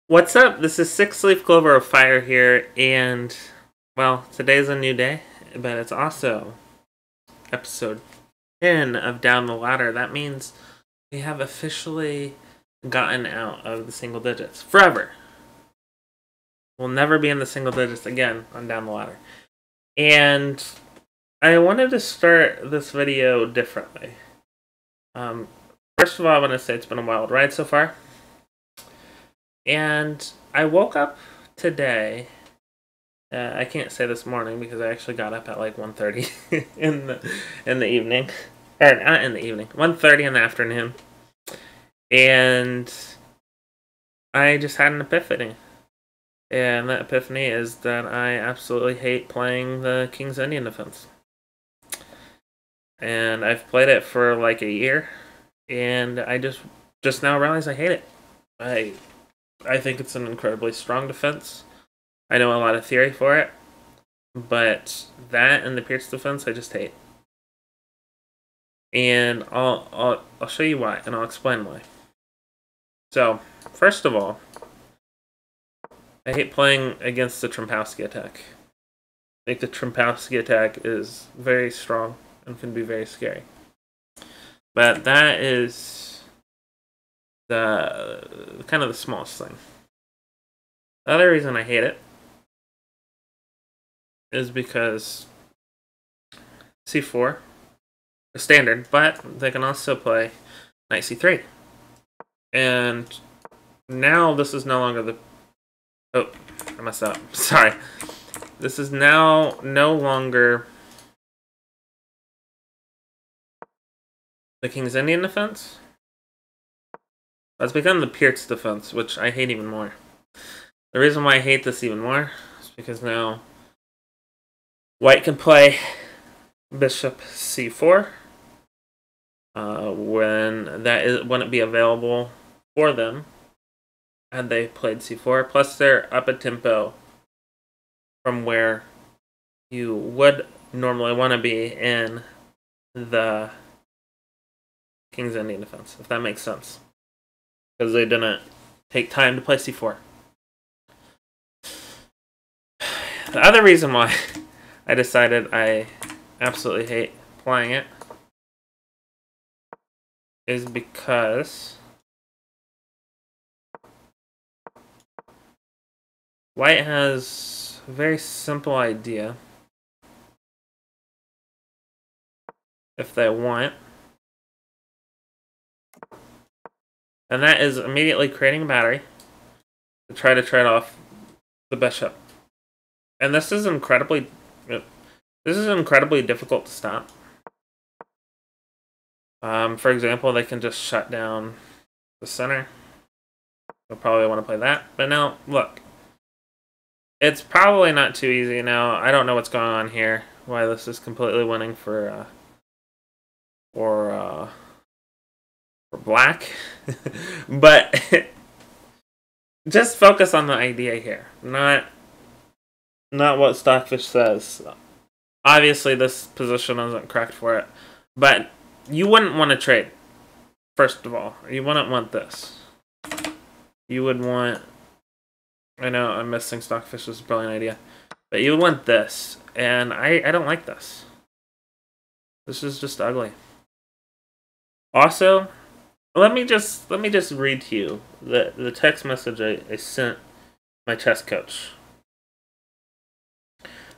What's up? This is Six Leaf Clover of Fire here, and, well, today's a new day, but it's also episode 10 of Down the Ladder. That means we have officially gotten out of the single digits. Forever. We'll never be in the single digits again on Down the Ladder. And I wanted to start this video differently. First of all, I want to say it's been a wild ride so far. And I woke up today. I can't say this morning because I actually got up at like 1:30 in the evening, or not in the evening, 1:30 in the afternoon, and I just had an epiphany. And that epiphany is that I absolutely hate playing the King's Indian defense. And I've played it for like a year, and I just now realized I hate it. I think it's an incredibly strong defense. I know a lot of theory for it, but that and the Pirc defense I just hate. And I'll show you why, and I'll explain why. So, first of all, I hate playing against the Trompowsky attack. I think the Trompowsky attack is very strong and can be very scary. But that is the kind of the smallest thing. The other reason I hate it is because c4 is standard, but they can also play knight c3. And now this is no longer the... Oh, I messed up. Sorry. This is now no longer the King's Indian defense. It's become the Pirc defense, which I hate even more. The reason why I hate this even more is because now white can play bishop c4 when that wouldn't be available for them had they played c4. Plus, they're up a tempo from where you would normally want to be in the King's Indian defense, if that makes sense, because they didn't take time to play c4. The other reason why I decided I absolutely hate playing it is because white has a very simple idea if they want, and that is immediately creating a battery to try to trade off the bishop. And this is incredibly difficult to stop. For example, they can just shut down the center. They'll probably want to play that. But now, look. It's probably not too easy now. I don't know what's going on here. Why this is completely winning for black. But just focus on the idea here. Not what Stockfish says. Obviously, this position isn't correct for it. But you wouldn't want to trade, first of all. You wouldn't want this. You would want... I know I'm missing Stockfish's brilliant idea. But you would want this. And I don't like this. This is just ugly. Also, let me just read to you the text message I sent my chess coach.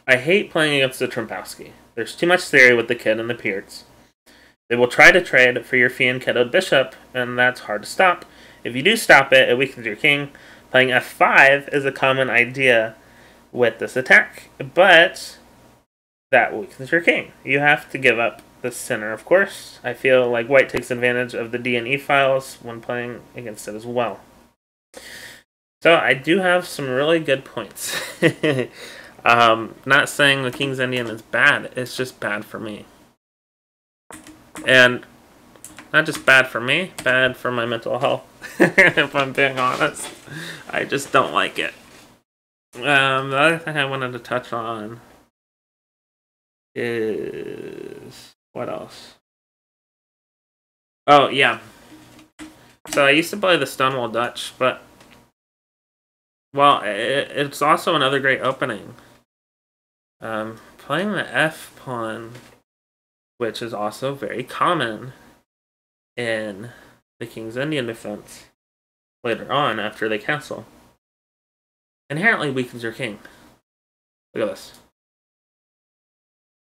I hate playing against the Trompowsky. There's too much theory with the kid and the Pirc. They will try to trade for your fianchettoed bishop, and that's hard to stop. If you do stop it, it weakens your king. Playing f5 is a common idea with this attack, but that weakens your king. You have to give up the center, of course. I feel like white takes advantage of the D and E files when playing against it as well. So I do have some really good points. Not saying the King's Indian is bad, it's just bad for me. And not just bad for me, bad for my mental health, if I'm being honest. I just don't like it. The other thing I wanted to touch on is... what else? Oh, yeah. So I used to play the Stonewall Dutch, but Well, it's also another great opening. Playing the F pawn, which is also very common in the King's Indian defense later on after they cancel, inherently weakens your king. Look at this.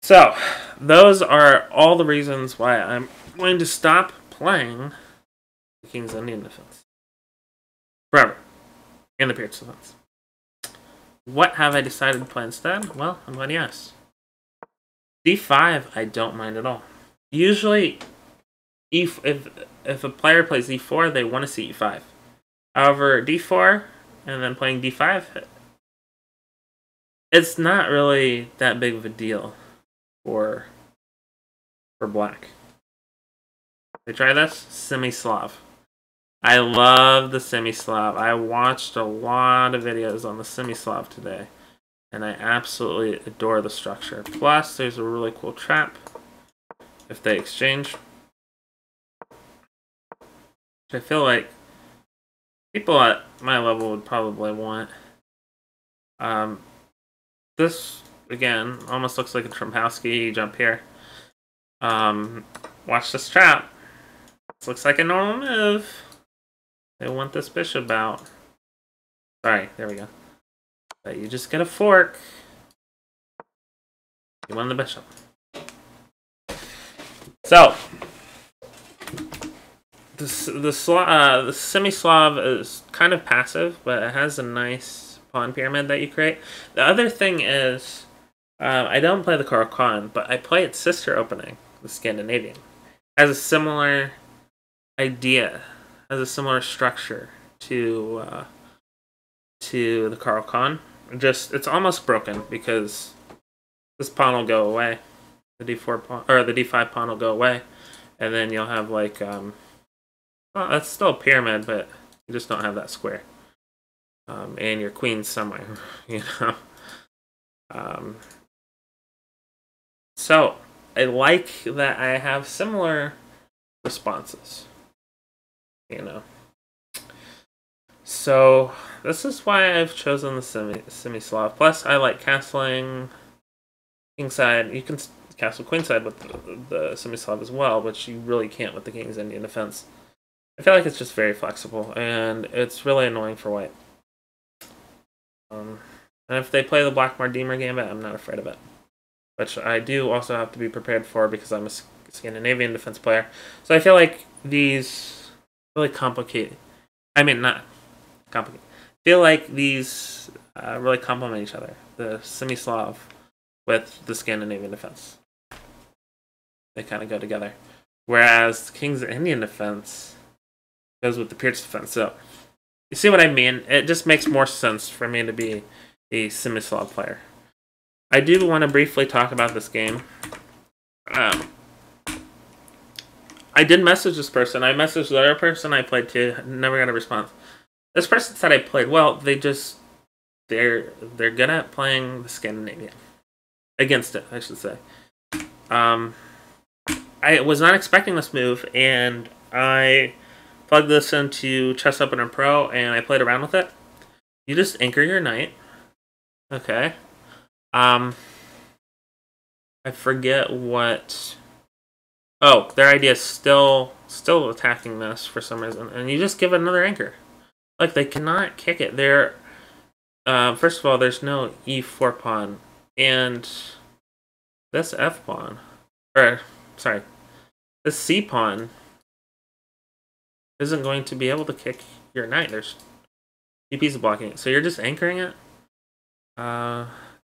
So, those are all the reasons why I'm going to stop playing the King's Indian defense. Forever. And the Pirc defense. What have I decided to play instead? Well, I'm glad you asked. D5, I don't mind at all. Usually, if a player plays E4, they want to see E5. However, D4 and then playing D5, it's not really that big of a deal for black. They try this? Semi-Slav. I love the Semi-Slav. I watched a lot of videos on the Semi-Slav today, and I absolutely adore the structure. Plus, there's a really cool trap if they exchange. I feel like people at my level would probably want. This, again, almost looks like a Trumpowski jump here. Watch this trap. This looks like a normal move. They want this bishop out. Sorry, there we go. But you just get a fork. You won the bishop. So, the Semi-Slav is kind of passive, but it has a nice pawn pyramid that you create. The other thing is, I don't play the Caro-Kann, but I play its sister opening, the Scandinavian. It has a similar idea, has a similar structure to the Caro-Kann. Just it's almost broken because this pawn will go away, the D4 pawn or the D5 pawn will go away, and then you'll have like well, that's still a pyramid, but you just don't have that square, and your queen's somewhere, you know. So I like that I have similar responses, you know. So this is why I've chosen the Semi-Slav. Plus, I like castling kingside. You can castle queenside with the Semi-Slav as well, but you really can't with the King's Indian defense. I feel like it's just very flexible, and it's really annoying for white. And if they play the Black Mardeemer gambit, I'm not afraid of it. Which I do also have to be prepared for because I'm a Scandinavian defense player. So I feel like these really complicate. I mean, not complicated. I feel like these really complement each other. The Semi-Slav with the Scandinavian defense. They kind of go together. Whereas the King's Indian defense goes with the Pirc defense. So, you see what I mean? It just makes more sense for me to be a Semi-Slav player. I do want to briefly talk about this game. I did message this person. I messaged the other person I played to. Never got a response. This person said I played well. They're good at playing the Scandinavian. Against it, I should say. I was not expecting this move, and I plugged this into Chess Opener Pro, and I played around with it. You just anchor your knight. Okay. I forget what. Oh, their idea is still attacking this for some reason, and you just give it another anchor. Like they cannot kick it. They're first of all, there's no E4 pawn, and this F pawn, or sorry, this C pawn isn't going to be able to kick your knight. There's two pieces blocking it, so you're just anchoring it.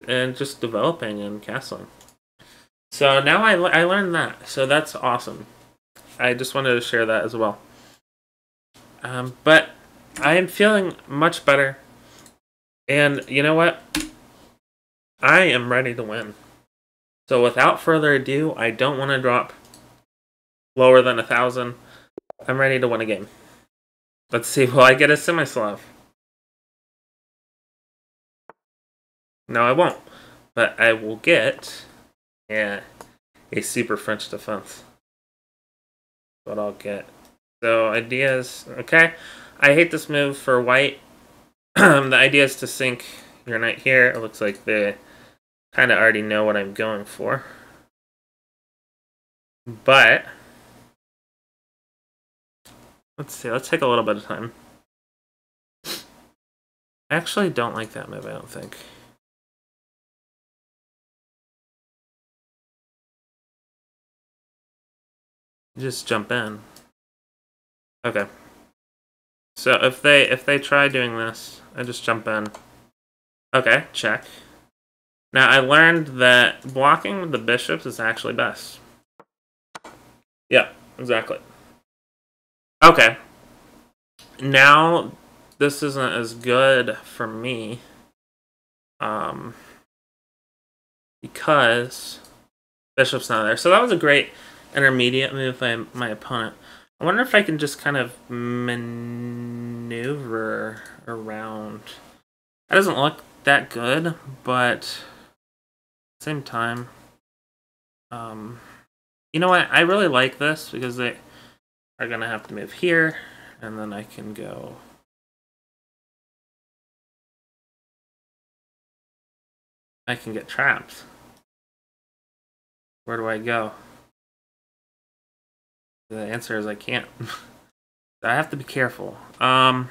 And just developing and castling. So now I learned that. So that's awesome. I just wanted to share that as well. But I am feeling much better. And you know what? I am ready to win. So without further ado, I don't want to drop lower than 1,000. I'm ready to win a game. Let's see, will I get a Semi-Slav? No, I won't. But I will get a super French defense. That's what I'll get. So ideas, okay. I hate this move for white. The idea is to sink your knight here. It looks like they kind of already know what I'm going for. But let's see. Let's take a little bit of time. I actually don't like that move, I don't think. Just jump in. Okay. So if they try doing this, I just jump in. Okay, check. Now I learned that blocking the bishops is actually best. Yeah, exactly. Okay. Now this isn't as good for me. Because bishop's not there. So that was a great intermediate move by my opponent. I wonder if I can just kind of maneuver around. That doesn't look that good, but at the same time, you know what? I really like this because they are going to have to move here, and then I can go. I can get trapped. Where do I go? The answer is I can't. I have to be careful. How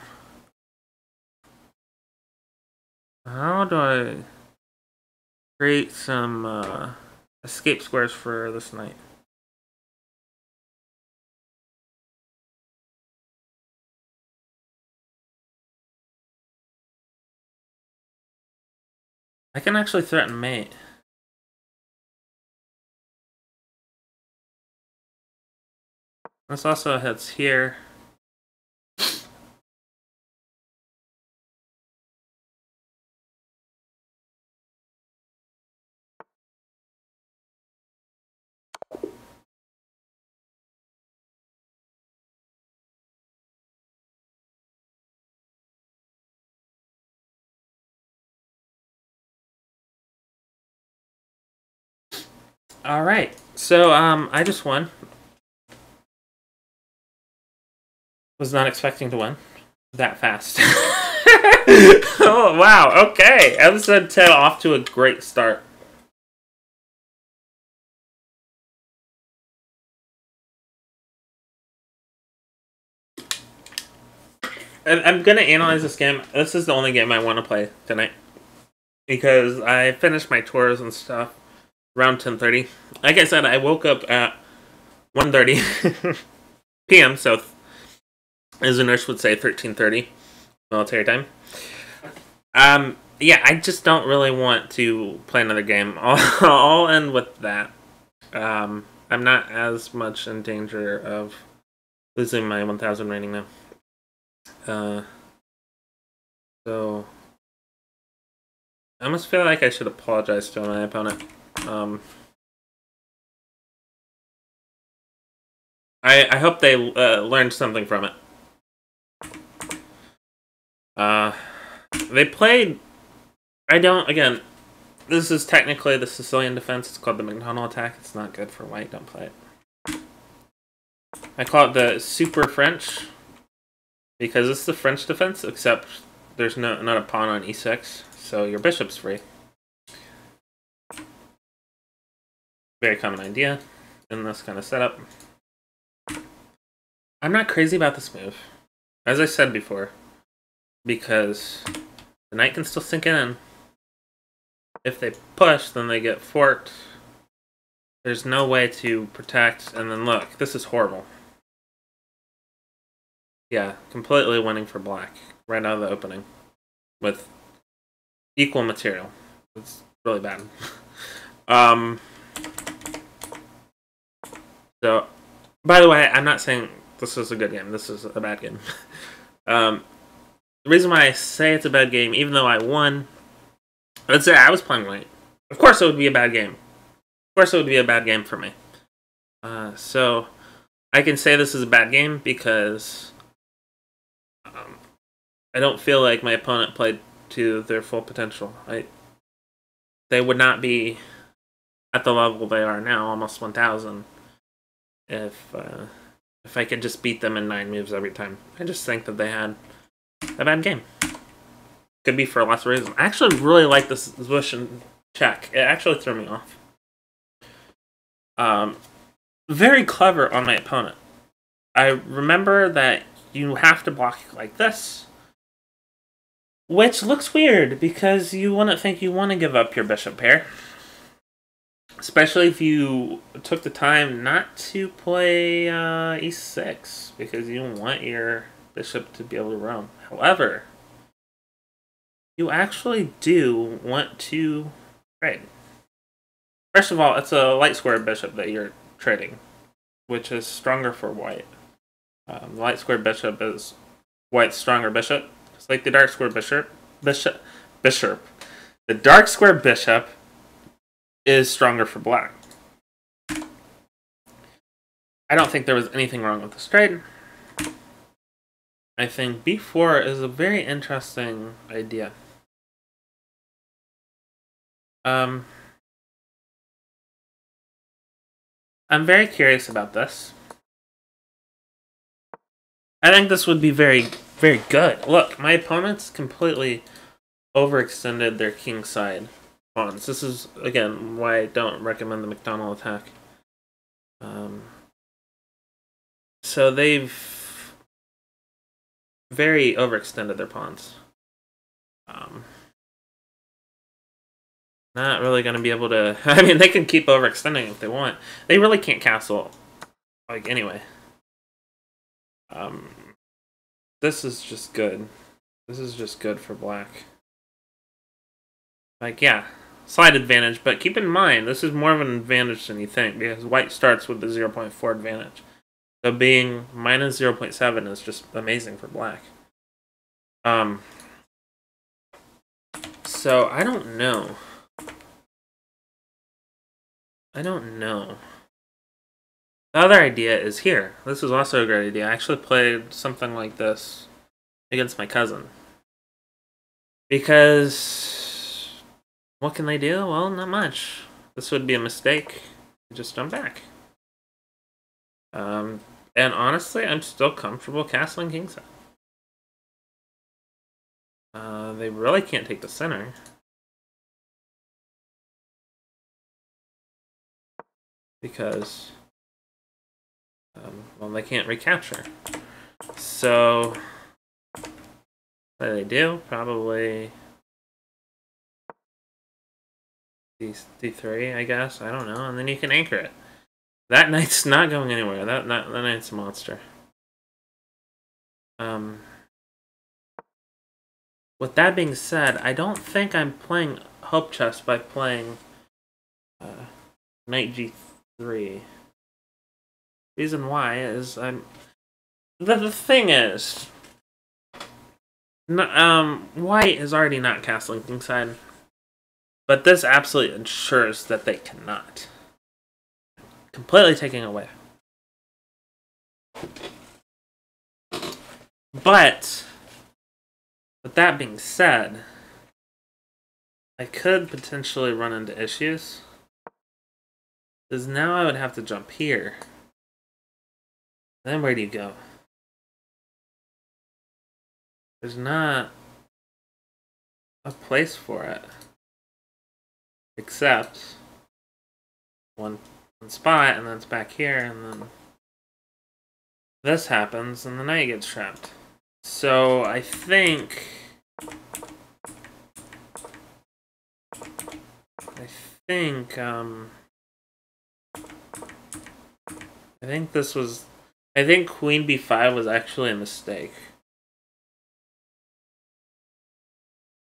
do I create some escape squares for this knight? I can actually threaten mate. This also hits here. All right, so I just won. Was not expecting to win that fast. Oh wow! Okay, episode 10 off to a great start. I'm gonna analyze this game. This is the only game I want to play tonight because I finished my tours and stuff around 10:30. Like I said, I woke up at 1:30 p.m. So, as a nurse would say, 13:30 military time. Yeah, I just don't really want to play another game. I'll end with that. I'm not as much in danger of losing my 1,000 rating now. So I almost feel like I should apologize to my opponent. I hope they learned something from it. They played. Again, this is technically the Sicilian defense. It's called the McDonald attack. It's not good for white. Don't play it. I call it the Super French because it's the French defense, except there's not a pawn on e6, so your bishop's free. Very common idea in this kind of setup. I'm not crazy about this move, as I said before, because the knight can still sink in. If they push, then they get forked. There's no way to protect, and then look, this is horrible. Yeah, completely winning for black right out of the opening with equal material. It's really bad. So, by the way, I'm not saying this is a good game. This is a bad game. The reason why I say it's a bad game, even though I won, let's say I was playing white. Of course it would be a bad game. Of course it would be a bad game for me. So, I can say this is a bad game because I don't feel like my opponent played to their full potential. They would not be at the level they are now, almost 1,000, if I could just beat them in 9 moves every time. I just think that they had a bad game. Could be for lots of reasons. I actually really like this position check. It actually threw me off. Very clever on my opponent. I remember that you have to block like this, which looks weird because you wouldn't think you want to give up your bishop pair. Especially if you took the time not to play e6, because you want your bishop to be able to roam. However, you actually do want to trade. First of all, it's a light square bishop that you're trading, which is stronger for white. The light square bishop is white's stronger bishop. It's like the dark square bishop. The dark square bishop is stronger for black. I don't think there was anything wrong with this trade. I think b4 is a very interesting idea. I'm very curious about this. I think this would be very, very good. Look, my opponents completely overextended their king side pawns. This is, again, why I don't recommend the McDonald attack. So they've very overextended their pawns. Not really going to be able to... I mean, they can keep overextending if they want. They really can't castle. Like, anyway. This is just good. This is just good for black. Like, yeah, slight advantage, but keep in mind, this is more of an advantage than you think, because white starts with the 0.4 advantage. So being minus 0.7 is just amazing for black. So, I don't know. The other idea is here. This is also a great idea. I actually played something like this against my cousin. Because what can they do? Well, not much. This would be a mistake. Just jump back. And honestly, I'm still comfortable castling kingside. They really can't take the center. Because, well, they can't recapture. So, what do they do? Probably d3, I guess. I don't know. And then you can anchor it. That knight's not going anywhere. That knight's a monster. With that being said, I don't think I'm playing hope chess by playing knight g3. Reason why is the thing is, white is already not castling kingside, but this absolutely ensures that they cannot. Completely taking away. But with that being said, I could potentially run into issues. Because now I would have to jump here. Then where do you go? There's not a place for it. Except one spot, and then it's back here, and then this happens, and the knight gets trapped. So I think this was... I think queen b5 was actually a mistake.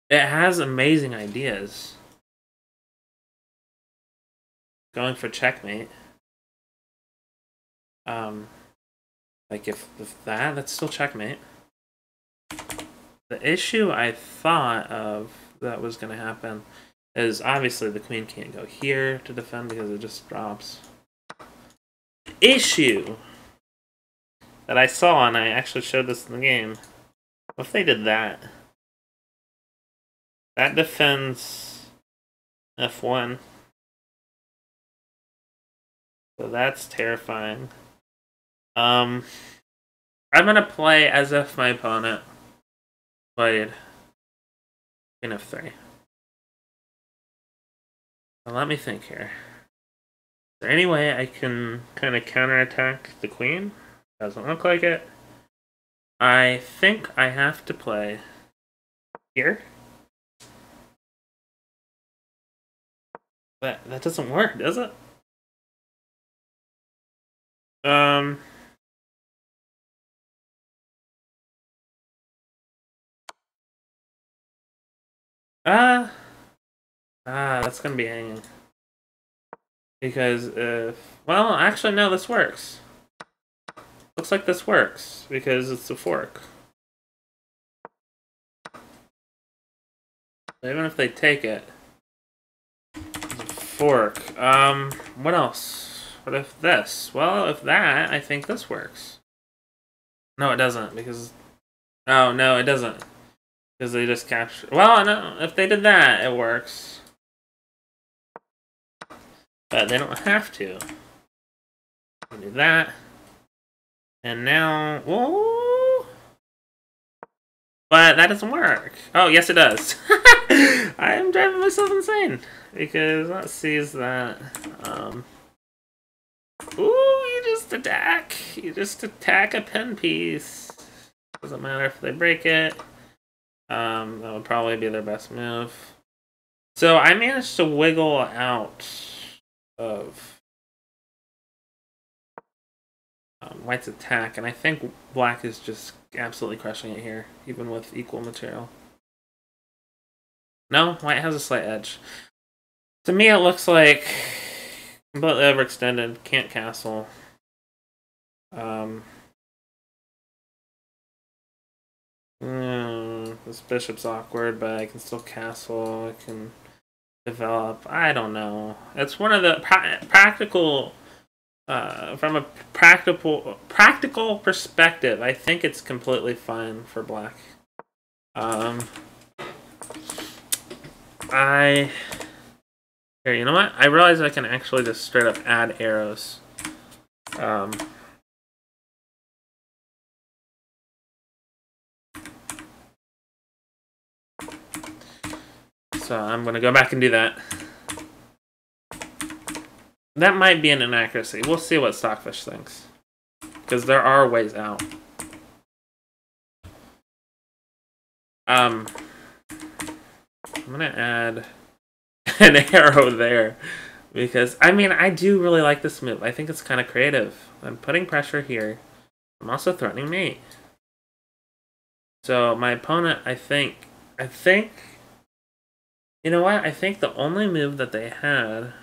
It has amazing ideas. Going for checkmate. Like if that's still checkmate. The issue I thought of that was going to happen is obviously the queen can't go here to defend because it just drops. Issue that I saw, and I actually showed this in the game. What if they did that? That defends f1. So that's terrifying. I'm gonna play as if my opponent played Queen f3. Well, let me think here. Is there any way I can kind of counterattack the queen? Doesn't look like it. I think I have to play here. But that doesn't work, does it? That's gonna be hanging. Because well, actually, no, this works. Looks like this works, because it's a fork. Even if they take it, it's a fork. What else? What if this? Well, if that, I think this works. No, it doesn't, because... Oh, no, it doesn't. Because they just capture... Well, no, if they did that, it works. But they don't have to. Do that. And now... Whoa! But that doesn't work. Oh, yes, it does. I am driving myself insane. Because that sees that... Ooh, you just attack. You just attack a pen piece. Doesn't matter if they break it. That would probably be their best move. So I managed to wiggle out of White's attack, and I think Black is just absolutely crushing it here, even with equal material. No, White has a slight edge. To me, it looks like completely overextended, can't castle. This bishop's awkward, but I can still castle. I can develop. I don't know. It's one of the practical, from a practical perspective. I think it's completely fine for Black. Here, you know what? I realize I can actually just straight up add arrows. So I'm going to go back and do that. That might be an inaccuracy. We'll see what Stockfish thinks. Because there are ways out. I'm going to add an arrow there. Because, I mean, I do really like this move. I think it's kind of creative. I'm putting pressure here. I'm also threatening mate. So my opponent, I think... You know what? I think the only move that they had...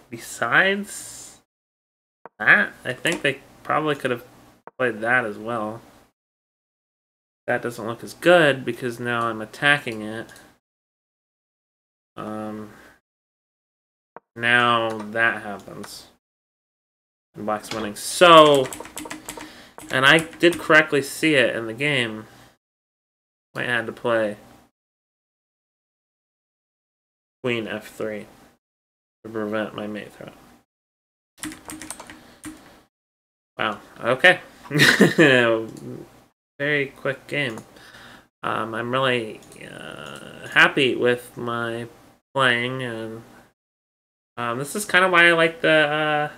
besides that, I think they probably could have played that as well. That doesn't look as good because now I'm attacking it. Now that happens. And Black's winning. So, and I did correctly see it in the game. I had to play Queen f3 to prevent my mate throw. Wow. Okay. Very quick game. I'm really happy with my playing, and this is kind of why I like the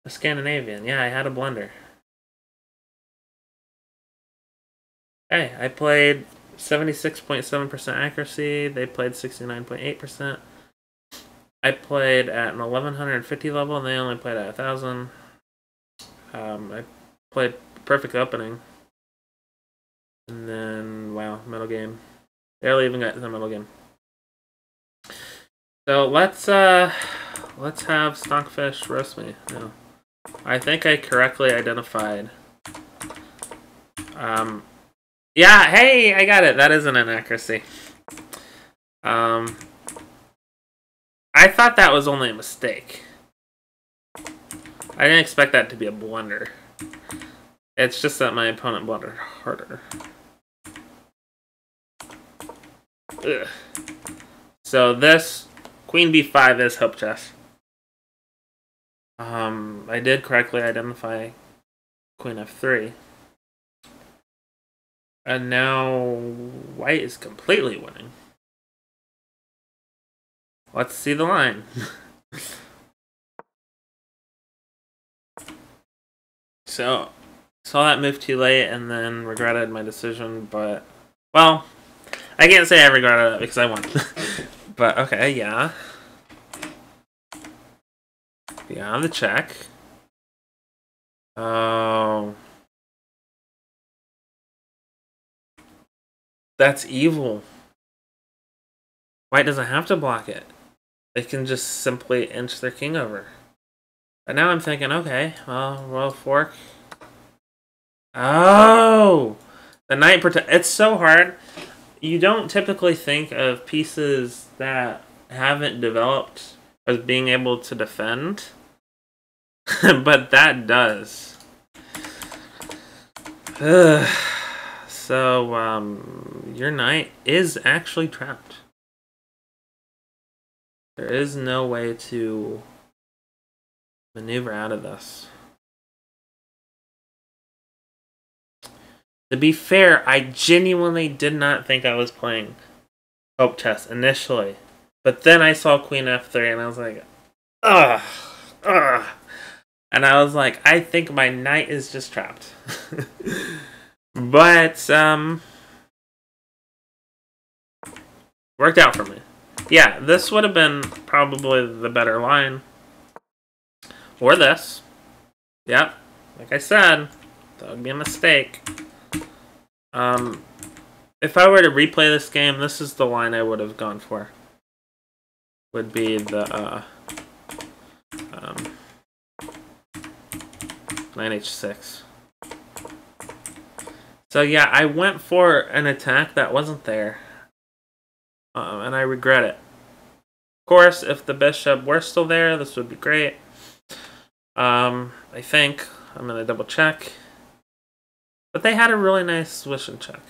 Scandinavian. Yeah, I had a blunder. Hey, I played 76.7% accuracy. They played 69.8%. I played at an 1150 level, and they only played at 1000. I played perfect opening. And then, wow, middle game. Barely even got to the middle game. So let's have Stockfish roast me. No. I think I correctly identified. Yeah, hey, I got it. That is an inaccuracy. I thought that was only a mistake. I didn't expect that to be a blunder. It's just that my opponent blundered harder. Ugh. So this Queen b5 is hope chess. I did correctly identify Queen f3. And now white is completely winning. Let's see the line. So, saw that move too late and then regretted my decision, but, well, I can't say I regretted it because I won. But, okay, yeah. Beyond the check. Oh. That's evil. White doesn't have to block it. They can just simply inch their king over. But now I'm thinking, okay, well, royal fork. Oh! The knight protect. It's so hard. You don't typically think of pieces that haven't developed as being able to defend. But that does. So, your knight is actually trapped. There is no way to maneuver out of this. To be fair, I genuinely did not think I was playing Hope Chess initially. But then I saw Queen F3 and I was like, ugh, ugh. And I was like, I think my knight is just trapped. But, worked out for me. Yeah, this would have been probably the better line. Or this. Yep. Like I said, that would be a mistake. If I were to replay this game, this is the line I would have gone for. Would be the, knight h6. So yeah, I went for an attack that wasn't there. And I regret it. Of course, if the bishop were still there, this would be great. I think. I'm going to double check. But they had a really nice position check.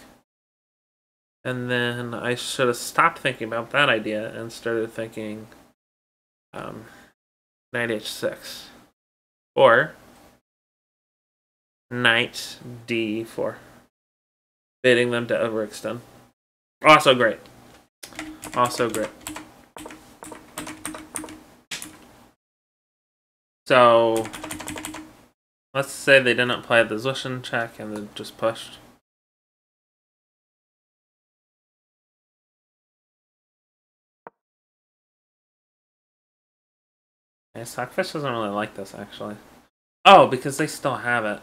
And then I should have stopped thinking about that idea and started thinking knight h6. Or knight d4. Bidding them to overextend. Also great. Also great. So, let's say they didn't play the position check and they just pushed. Yeah, Stockfish doesn't really like this, actually. Oh, because they still have it.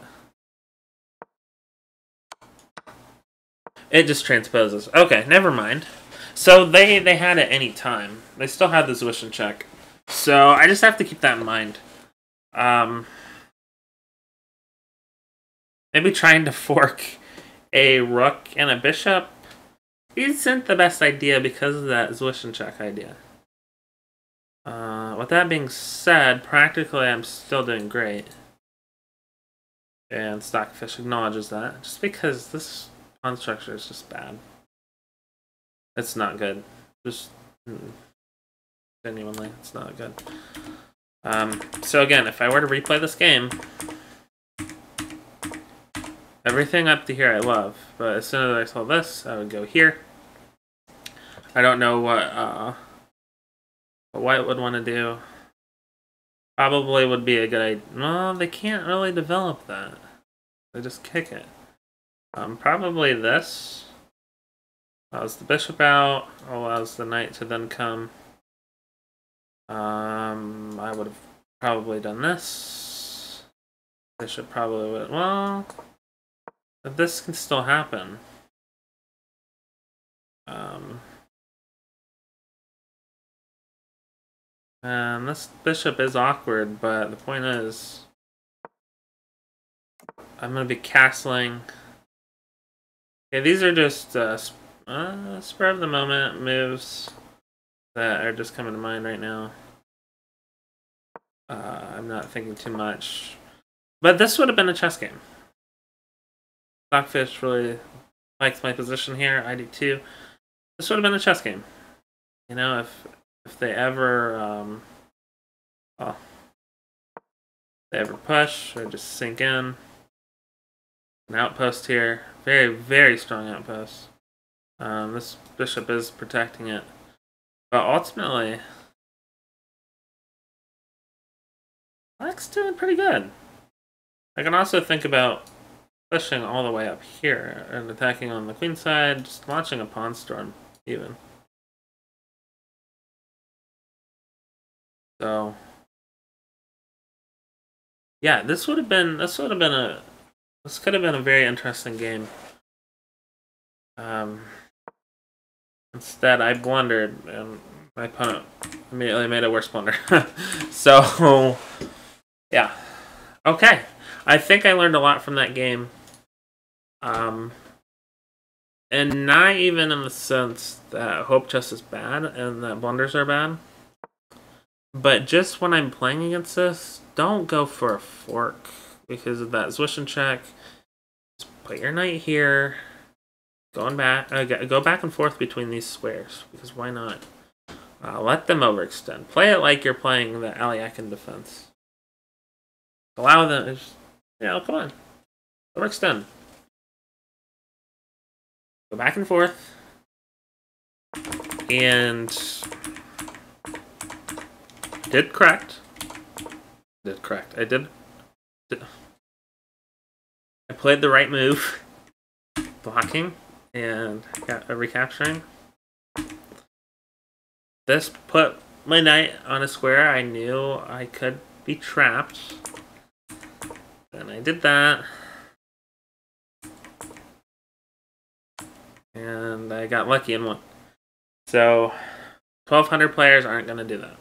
It just transposes. Okay, never mind. So they had it any time. They still had the position check. So I just have to keep that in mind. Maybe trying to fork a rook and a bishop isn't the best idea because of that position check idea. With that being said, practically I'm still doing great. And Stockfish acknowledges that. Just because this pawn structure is just bad. It's not good. Just genuinely, it's not good. So again, if I were to replay this game, everything up to here I love, but as soon as I saw this, I would go here. I don't know what White would want to do. Probably would be a good idea. No, they can't really develop that. They just kick it. Probably this. Allows the bishop out, allows the knight to then come. I would have probably done this. Bishop probably would. Well, but this can still happen. And this bishop is awkward, but the point is, I'm going to be castling. Okay, these are just spur of the moment moves that are just coming to mind right now. I'm not thinking too much. But this would have been a chess game. Stockfish really likes my position here. I do too. This would have been a chess game. You know, if they ever they ever push or just sink in, An outpost here. Very, very strong outpost. This bishop is protecting it. But ultimately, Black's doing pretty good. I can also think about pushing all the way up here and attacking on the queen side, just launching a pawn storm, even. So, yeah, this could have been a very interesting game. Instead, I blundered, and my opponent immediately made a worse blunder. So, yeah. Okay. I think I learned a lot from that game. And not even in the sense that hope chess is bad and that blunders are bad. But just when I'm playing against this, don't go for a fork because of that Zwishen check. Just put your knight here. Go back and forth between these squares, because why not? Let them overextend. Play it like you're playing the Aliakin defense. Allow them... come on. Overextend. Go back and forth. And... Did correct. I played the right move. Blocking. And recapturing. This put my knight on a square I knew I could be trapped. And I did that. And I got lucky and won. So, 1,200 players aren't going to do that.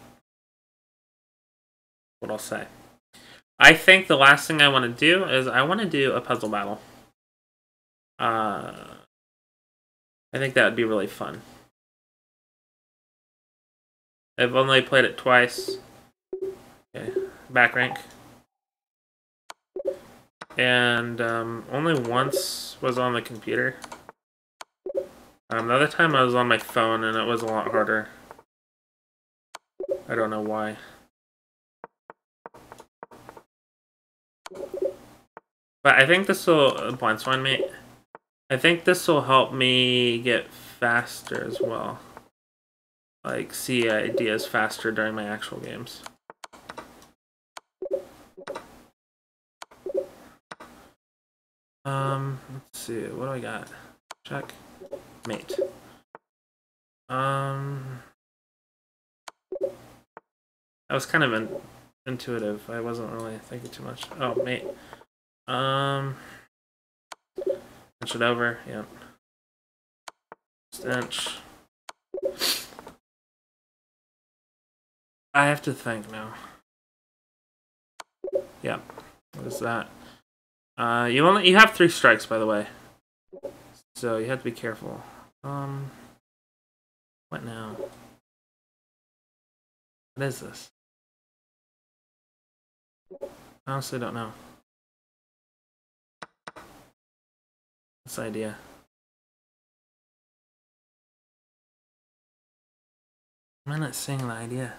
What I'll say. I think the last thing I want to do is I want to do a puzzle battle. I think that would be really fun. I've only played it twice. Okay, back rank. And only once was on the computer. The other time I was on my phone and it was a lot harder. I don't know why. But I think this will blindswine me. I think this will help me get faster as well. Like, see ideas faster during my actual games. Let's see, what do I got? Check. Mate. That was kind of intuitive. I wasn't really thinking too much. Oh, mate. Inch it over, yeah. Stench. I have to think now. Yeah. What is that? You have 3 strikes, by the way. So you have to be careful. What now? What is this? I honestly don't know. This idea. I'm not seeing the idea.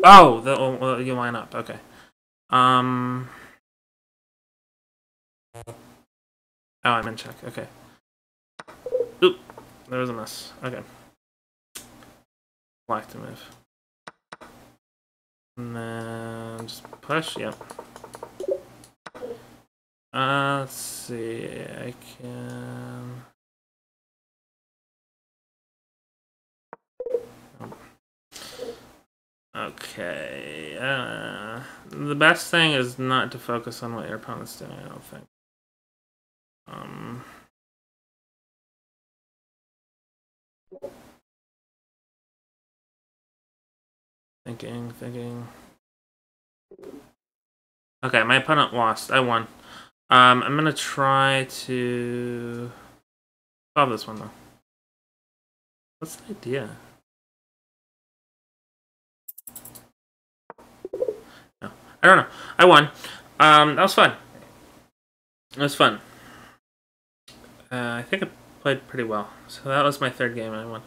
Oh, you line up. Okay. Oh, I'm in check. Okay. Oop. There was a mess. Okay. Black to move. And then just push. Yep. Let's see. I can... Okay. The best thing is not to focus on what your opponent's doing, I don't think. Thinking. Okay, my opponent lost. I won. I'm gonna try to solve this one though. What's the idea? No, I don't know. I won. That was fun. It was fun. I think I played pretty well. So that was my 3rd game and I won.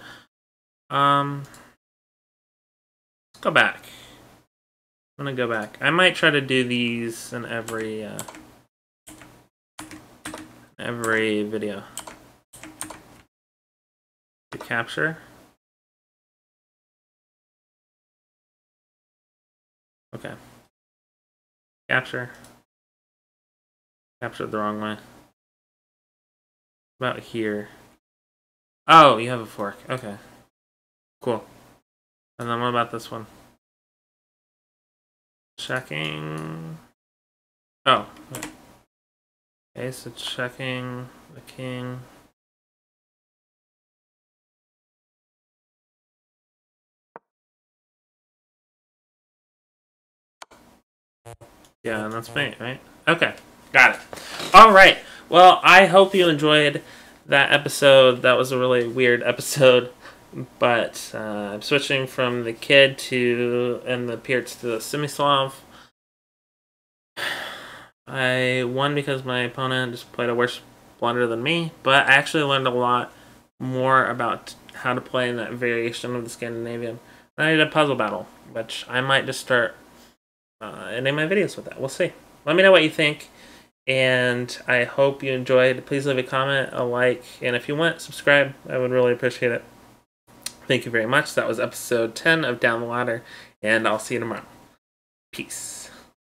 Let's go back. I'm gonna go back. I might try to do these in every video. To capture. Okay. Capture. Captured the wrong way. About here. Oh, you have a fork. Okay. Cool. And then what about this one? Checking. Oh. Okay, so checking the king. Yeah, and that's me, right? Okay, got it. All right. Well, I hope you enjoyed that episode. That was a really weird episode, but I'm switching from the kid and the Pirc to the Semislav. I won because my opponent just played a worse blunder than me, but I actually learned a lot more about how to play in that variation of the Scandinavian. I did a puzzle battle, which I might just start ending my videos with that. We'll see. Let me know what you think, and I hope you enjoyed. Please leave a comment, a like, and if you want, subscribe. I would really appreciate it. Thank you very much. That was episode 10 of Down the Ladder, and I'll see you tomorrow. Peace.